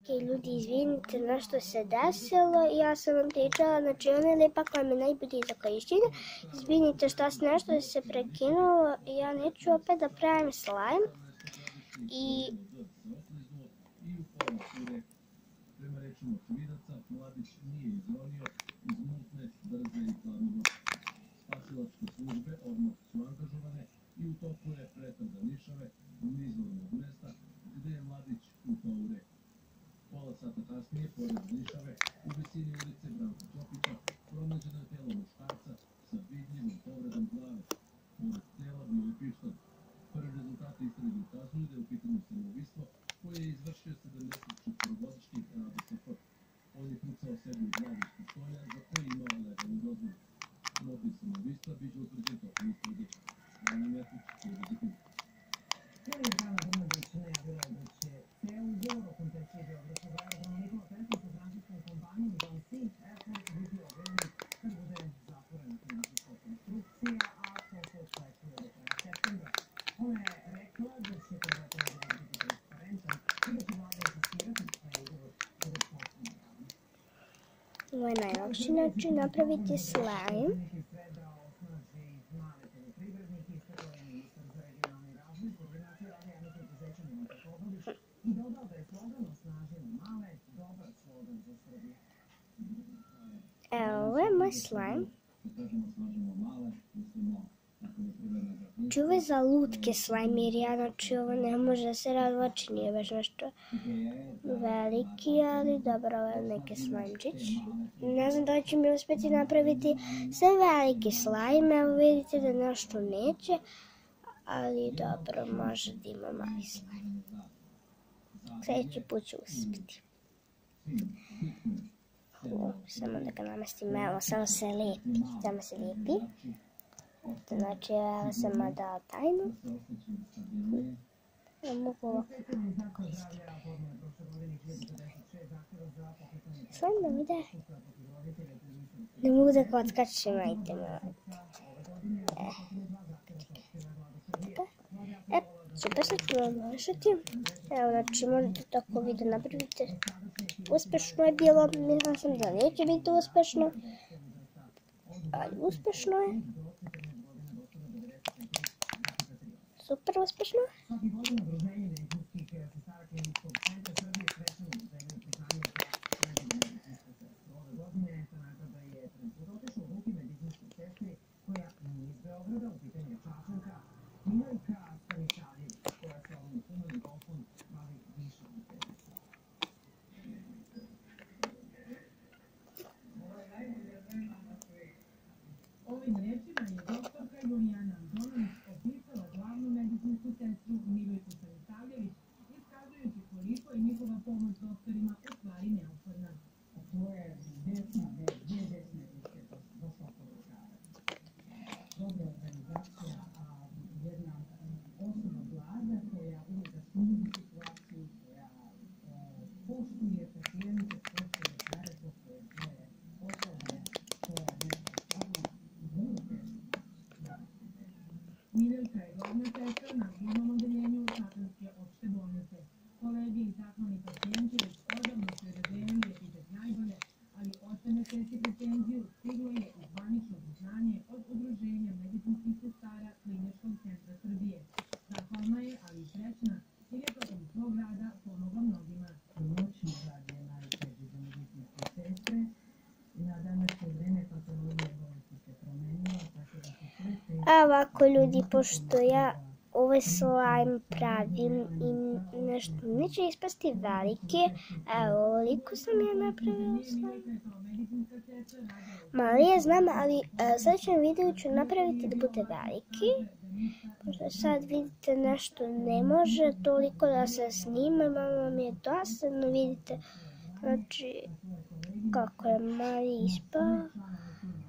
Ljudi, izvinite, nešto se desilo, ja sam vam pričala, znači on je lipak vam je najbolji za korišćenje. Izvinite što nešto se prekinulo, ja neću opet da pravim slime. I... Prema rečima očevidaca, Mladić nije izronio iz mutne, brze i hladnomoćne. Spasilačke službe odmah su angažovane i u toku je pretraga Nišave, nizvodnog mesta, gde je Mladić upao u reku. Pola sata kasnije, pored Nišave, u visini ulice Branka Ćopića, pronađeno je telo muškarca sa vidljivom povredom glave. Pored tela bio je pištolj. Prvi rezultati istrage ukazuju da je u pitanju samoubistvo koje je izvršio 74-godišnji Rado Safar. On je pucao sebi u glavu iz pištolja za koje je imao legalnu dozvolu. Motiv samoubistva biće utvrđen tokom istrage. Vanja Metić, Televizija. Cijeli dan Brnabić najavila da će ceo ugovor o koncesiji Beogradskog aerodroma Nikola Tesla sa francuskom kompanijom Vinci Airport biti objavljen kad bude zatvorena finansijska konstrukcija, a posao očekuje do kraja septembra. Ona je rekla da će kompletan ugovor biti transparentan i da će vlada insistirati da je ugovor bude potpuno javan. Ovo je najlakši način napraviti slime. I dodao da je slogan osnažimo male dobar slogan za Srbiju. Evo, ovo je moj slime. Čuvaj za lutke slime, jer ja znači ovo ne može da se razvlači, nije baš nešto veliki, ali dobro, ovo je neki slimečić. Ne znam da li će mi uspjeti napraviti sve velike slime, evo vidite da nešto neće, ali dobro, može da ima mali slime. Sljedeći put ću uspjeti. Samo da ga namestim, evo, samo se lijepi. Znači, evo sam dao tajnu. Ja mogu ovako koristiti. Slime nam ide. Ne mogu da kockačim, ajte me. Super, sad ću vam našati. Evo, znači, možete tako video napraviti. Uspešno je bilo, mislila sam da neće biti uspešno. Ali uspešno je. Super uspešno. Ovim rečima je doktorka Julijana Antonović opisala glavnu medicinsku sestru Milojku Savisavljević, iskazujući koliko je njihova pomoć doktorima u stvari neophodna. To je dvije desne ruke do svakog lekara. Dobra organizacija, a jedna osoba vlada koja uvijek sudi situaciju, koja poštuje pacijente, poštuje lekare, poštuje svoje osobe, to je nešto stvarno vrlo teško. Miljevka je glavna sestra na žurnom odeljenju Satanske opšte bolnice. Kolege i takvani pacijenti već odavno su razdelili epitet najbolje, ali 8 meseci pretenziju stiglo je i zvanično priznanje od Udruženja medicinskih sestara Kliničkog centra Srbije. Zahvalna je, ali i srećna, jer je tokom svog rada pomogla mnogima. Noćni rad je najteži za medicinske sestre. Na današnje vreme patologija bolesti se promenila, tako da su sve te... A ovako ljudi, pošto ja ovaj slime pravim i nešto neće ispasti velike, evo ovoliko sam ja napravila slime. Mali je, znam, ali sljedećem videu ću napraviti da bude veliki. Pošto sad vidite nešto ne može toliko da se snima, malo mi je dosadno, vidite. Znači, kako je mali ispao.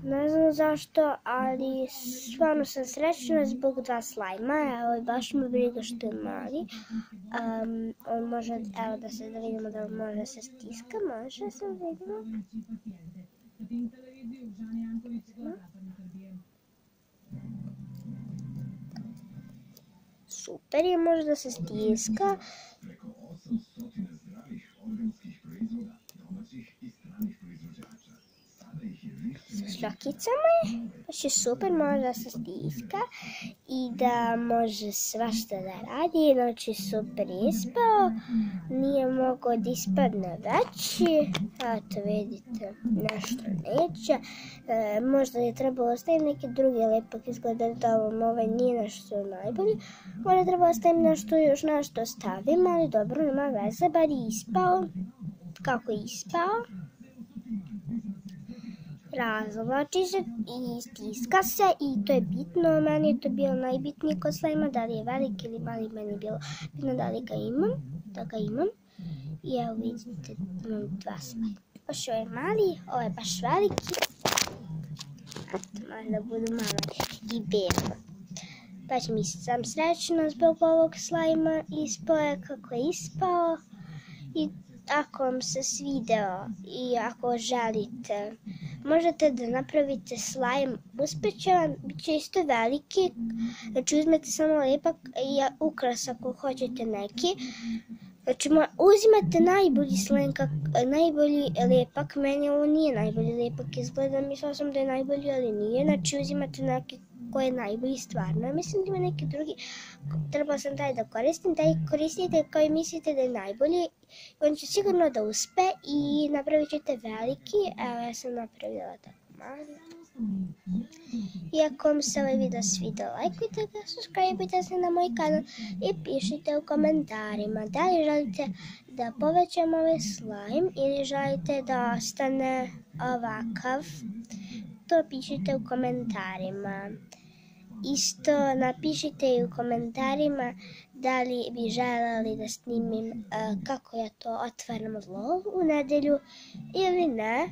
Ne znam zašto, ali stvarno sam srećna zbog dva slajma. Evo, baš me briga što je mali. On može, evo da vidimo da može da se stiska, može se vidimo. Super je, može da se stiska. šljokicama je, baš je super, može da se stiska i da može svašta da radi, znači super ispao, nije mogao da ispadne veći, eto vidite, nešto neće, možda je trebalo staviti neki drugi lepak, izgleda da ovaj nije nešto najbolji, možda je trebalo staviti nešto još nešto stavim, ali dobro, nema veze, bar je ispao, kako je ispao. Razvlači se i stiska se i to je bitno, meni je to bilo najbitnije kod slajma, da li je veliki ili mali, meni je bilo bitno da li ga imam, i evo vidite, imam dva slajma. Baš ovo je mali, ovo je baš veliki, eto, možda budu malo i belo. Baš mi sam srećna zbog ovog slajma, ispao je kako je ispao i ako vam se svideo i ako želite, možete da napravite slajm, uspeće vam, bit će isto veliki, znači uzmete samo lepak i ukras ako hoćete neki, znači uzimate najbolji slajm, najbolji lepak, meni ovo nije najbolji lepak, izgleda, mislila sam da je najbolji, ali nije, znači uzimate neki koji je najbolji stvarno, mislim da ima neki drugi, trebala sam taj da koristim, taj koristite koji mislite da je najbolji, on će sigurno da uspe i napravit ćete veliki, evo ja sam napravila tako mali. I ako vam se ovaj video svidio, lajkujte ga, subscribeujte se na moj kanal i pišite u komentarima da li želite da povećam ovaj slime ili želite da ostane ovakav, to pišite u komentarima. Isto napišite i u komentarima da li bi željeli da snimim kako ja to otvaram lov u nedelju ili ne,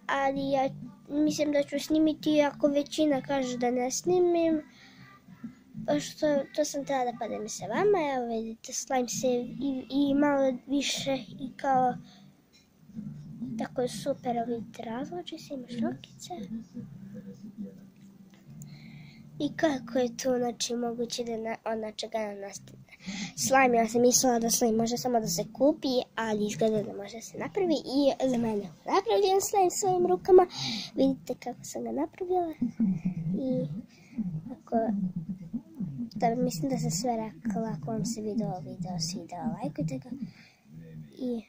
ali ja mislim da ću snimiti ako većina kaže da ne snimim, pošto to sam htjela da podelim sa vama. Evo vidite, slime se i malo više i kao tako je super, vidite, razloči se, ima šljokice. I kako je to, znači, moguće da od čega nastane slime. Ja sam mislila da slime može samo da se kupi, ali izgleda da može da se napravi i za mene napravljen slime svojim rukama. Vidite kako sam ga napravila i ako, da, mislim da sam sve rekla. Ako vam se video svidio, lajkujte ga i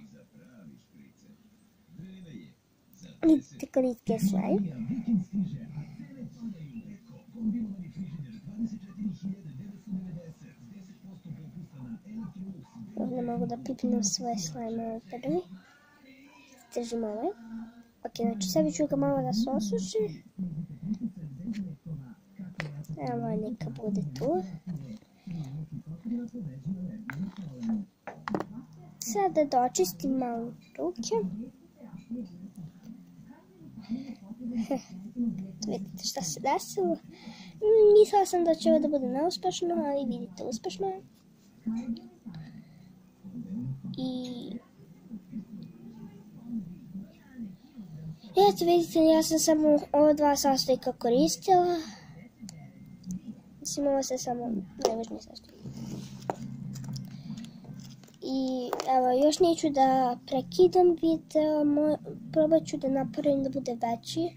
vidite koliko je slime. Ovdje mogu da pipnem svoje slajmove prvi. Držim ovaj. Ok, znači sebi ću ga malo da se osuši. Evo neka bude tu. Sada da očistim malo ruke. Vidite šta se desilo. Mislila sam da će ovo da bude neuspešno, ali vidite, uspešno je. I eto vidite, ja sam samo ova dva sastojka koristila. Mislim, ovo se samo najvažnije sastojke. I evo, još neću da prekidam video, probat ću da napravim da bude veći.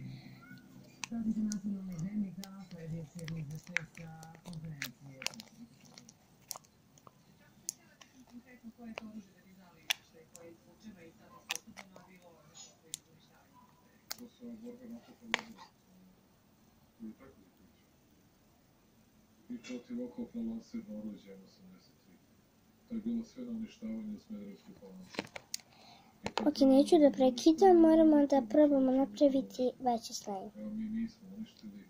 I protiv oklopno lansirno oružje M83. To je bilo sve na uništavanju Smederevske Palanke. Ok, neću da prekidam, moramo da probamo napraviti veći slime. Evo mi nismo uništili,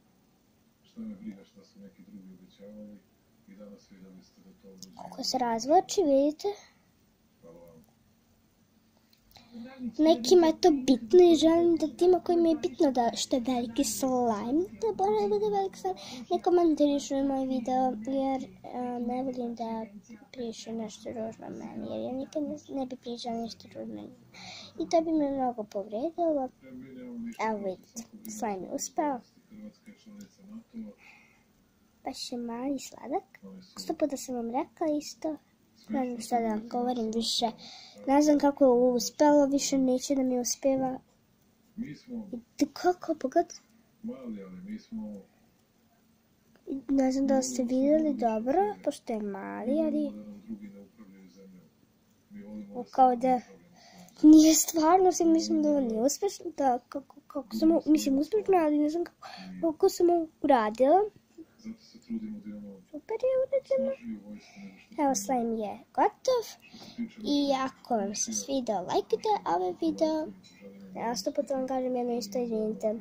šta me briga šta su neki drugi obećavali i danas vidjeli ste da to oružje... Kako se razvlači, vidite? Hvala vam. Nekima je to bitno i želim da tima kojima je bitno da što je veliki slime, da bude veliki slime, ne komentarišu moj video jer ne volim da pišu nešto ružno meni, jer ja nikad ne bi pričala nešto ružno i to bi me mnogo povredilo. Evo vidite, slime je uspeo. Baš je mali sladak. 100 puta sam vam rekla isto. Ne znam šta da govorim više. Ne znam kako je ovo uspelo, više neće da mi uspeva. Vidite kako, pogledajte. mali, ali mi smo... Ne znam da li ste vidjeli dobro, pošto je mali, ali da nam drugi ne upravljaju zemljom. Mi volimo da kao da nije stvarno, sve mislim da nije uspješno, da kako sam, mislim uspješno, ali ne znam kako sam uradila. zato se trudimo da imamo Super je urađeno. snažniju vojsku nego što Evo, slime je gotov. tiče I ako vam se svidao, lajkajte ovaj video. Ja 100 puta vam kažem jedno isto, izvinite.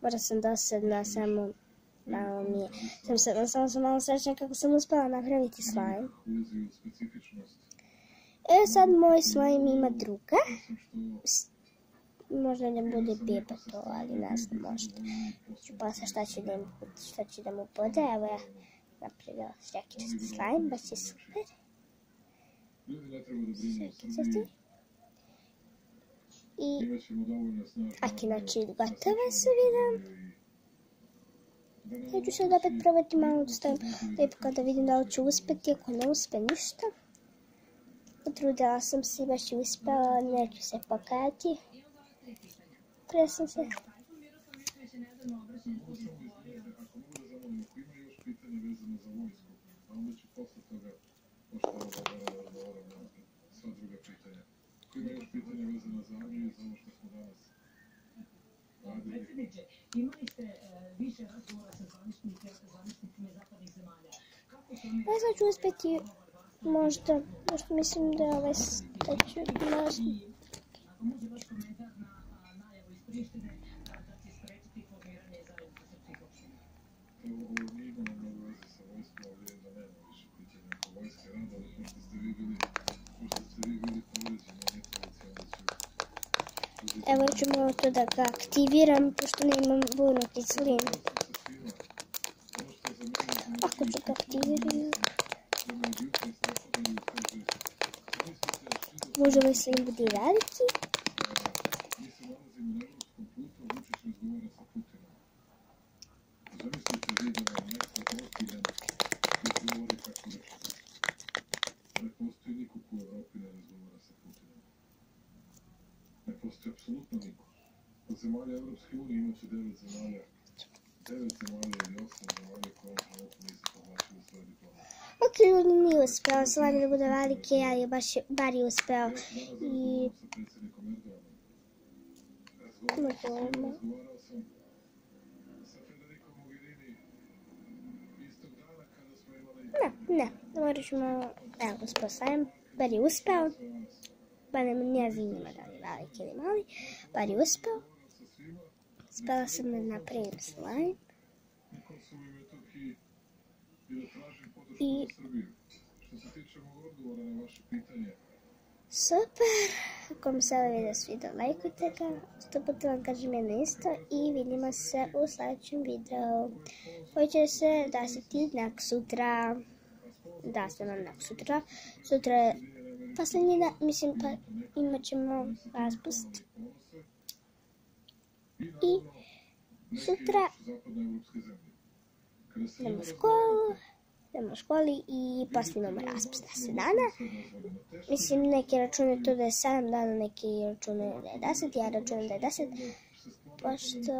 Možda sam dosadna, samo malo mi je. Samo sam malo srećna kako sam uspjela napraviti slime. uvezuju specifičnost. Sad moj slime ima druga. Osim što Možda ne bude beba to, ali ne znam, možda. Ću posle šta će da mu bude. Evo ja napravila šljakičasti slime, baš je super. ljudi ne treba da brinu o Šljakičasti. Srbiji, I imaćemo dovoljno snažno... Aki, znači, gotova sa videom. Ja ću sad opet probati malo da stavim lijepo kada vidim da li ću uspjeti, ako ne uspe ništa. Potrudila sam se, baš je uspjela, neću se pokajati. Prije sam se... Ako mogu da zamolim, ako ima još pitanja vezano za vojsku, a onda ću posle toga, pošto ovo odgovaram na sva druga pitanja. Ako ima još pitanja vezano za armiju i za ovo što smo danas radili, Predsjedniče, imali ste više razgovora sa zvaničnicima zapadnih zemalja. Kako su oni... Ne znam ću uspjeti, možda mislim da da ću možda. Ako može vaš komentar na najavu iz Prištine da će sprečiti formiranje zajednice srpskih opština. ovo nije imalo mnogo veze sa vojskom, ovdje je da nema više pitanja oko vojske rada, ali pošto ste vi bili povređeni, onda ću... Evo ja ću malo to da ga aktiviram, pošto nemam vojnu kiselinu. Ako ću ga aktivirati, može ovaj slim bude veliki. Mi se nalazimo na evropskom putu, a Vučić razgovara sa Putinom. Zamislite vi da vam neko ozbiljan govori kako da ćete. Ne postoji niko ko u Evropi ne razgovara sa Putinom. Ne postoji apsolutno niko. Od zemalja Evropske unije imaće 9 zemalja ili 8 zemalja koje ovom trenutku nisu povlačili svoje diplome. Ok, ljudi nije uspeo, slanje da bude veliki, ali bar je uspeo. I... Sa predsjednikom Erdoganom. Razgovarao sam sa Federico Mogherini istog dana kada smo imali... Ne, morat ćemo, evo uspeo slime, bar je uspeo. Pa ne zanima da li veliki ili mali, bar je uspeo. Uspela sam da napravim slime. Na Kosovu i Metohiji i da tražim podršku I... za Srbiju. Što se tiče mog odgovora na vaše pitanje, Super! Ako vam se ovaj video svidio, lajkujte ga. 100 puta vam kažem jedno isto i vidimo se u sljedećem videu. Koji će se desiti nek sutra. Da, sve nam nek sutra. Sutra je posljednji dan, mislim pa imat ćemo raspust. I sutra zapadnoevropske zemlje. Kada se idemo u školi i poslije imamo raspust 10 dana. Mislim, neki računaju to da je 7 dana, neki računaju da je 10, ja računam da je 10, pošto...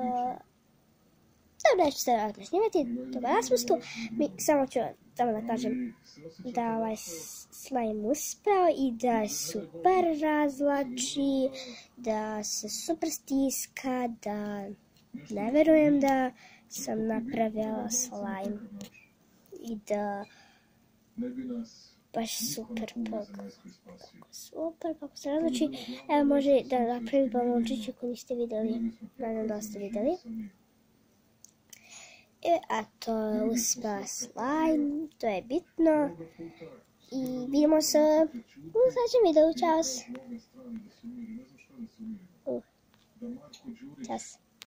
Dobro, neću se vratno snimati, toga raspustu. Samo ću tamo da kažem da ovaj slime uspeo i da super razlači, da se super stiska, da ne verujem da sam napravila slime i da baš super kako se razlači. Evo može da napravi balončić ako niste vidjeli, nadam da ste vidjeli. A to je uspeo slime, to je bitno. I vidimo se u sljedećem videu, čas. Čas.